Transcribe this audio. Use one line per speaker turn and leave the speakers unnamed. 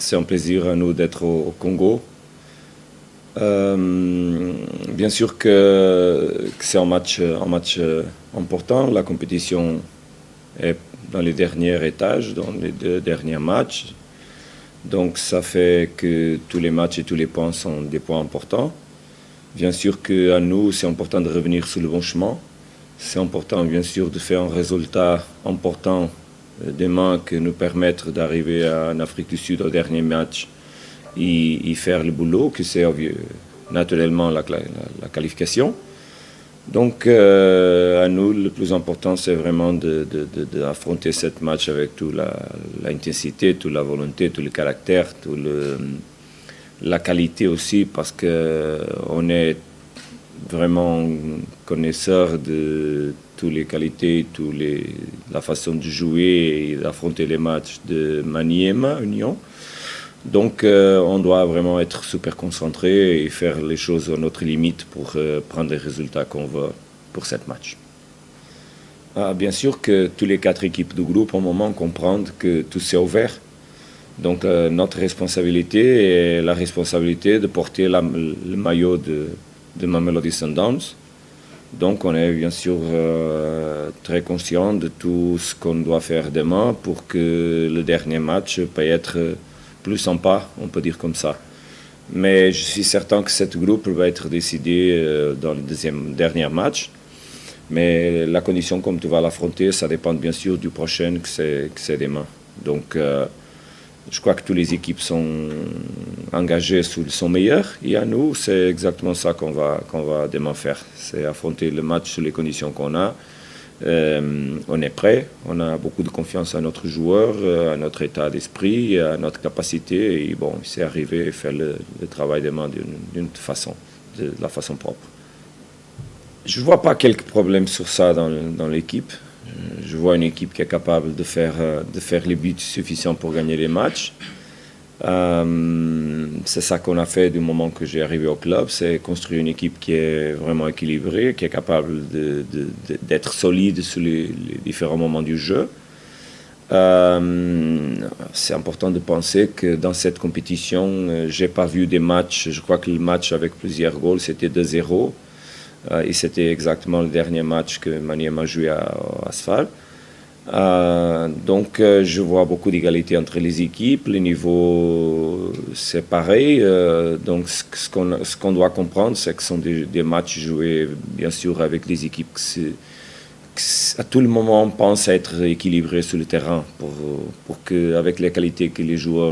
C'est un plaisir à nous d'être au Congo. Bien sûr que c'est un match important. La compétition est dans les derniers étages, dans les 2 derniers matchs. Donc ça fait que tous les matchs et tous les points sont des points importants. Bien sûr qu'à nous, c'est important de revenir sur le bon chemin. C'est important, bien sûr, de faire un résultat important demain qui nous permette d'arriver en Afrique du Sud au dernier match et faire le boulot, que c'est naturellement la qualification. Donc, à nous, le plus important, c'est vraiment d'affronter ce match avec toute l'intensité, toute la volonté, tout le caractère, la qualité aussi, parce qu'on est vraiment connaisseur de toutes les qualités, la façon de jouer et d'affronter les matchs de Maniema, Union. Donc on doit vraiment être super concentré et faire les choses à notre limite pour prendre les résultats qu'on veut pour ce match. Bien sûr que toutes les 4 équipes du groupe, au moment, comprennent que tout s'est ouvert. Donc notre responsabilité est la responsabilité de porter le maillot de Mamelodi Sundowns. Donc on est bien sûr très conscient de tout ce qu'on doit faire demain pour que le dernier match puisse être plus sympa, on peut dire comme ça. Mais je suis certain que ce groupe va être décidé dans le dernier match. Mais la condition comme tu vas l'affronter, ça dépend bien sûr du prochain que c'est demain. Donc je crois que toutes les équipes sont engagées sur son meilleur. Et à nous, c'est exactement ça qu'on va demain faire. C'est affronter le match sur les conditions qu'on a. On est prêt, on a beaucoup de confiance à notre joueur, à notre état d'esprit, à notre capacité. Et bon, c'est arrivé à faire le travail demain d'une façon, de la façon propre. Je ne vois pas quelques problèmes sur ça dans l'équipe. Je vois une équipe qui est capable de faire les buts suffisants pour gagner les matchs. C'est ça qu'on a fait du moment que j'ai arrivé au club, c'est construire une équipe qui est vraiment équilibrée, qui est capable d'être solide sur les différents moments du jeu. C'est important de penser que dans cette compétition, j'ai pas vu des matchs, je crois que le match avec plusieurs goals, c'était 2-0. Et c'était exactement le dernier match que Maniema a joué à Asfal. Donc je vois beaucoup d'égalité entre les équipes, les niveaux c'est pareil, donc ce qu'on doit comprendre c'est que ce sont des matchs joués bien sûr avec des équipes qui à tout le moment pensent être équilibrées sur le terrain pour que avec les qualités que les joueurs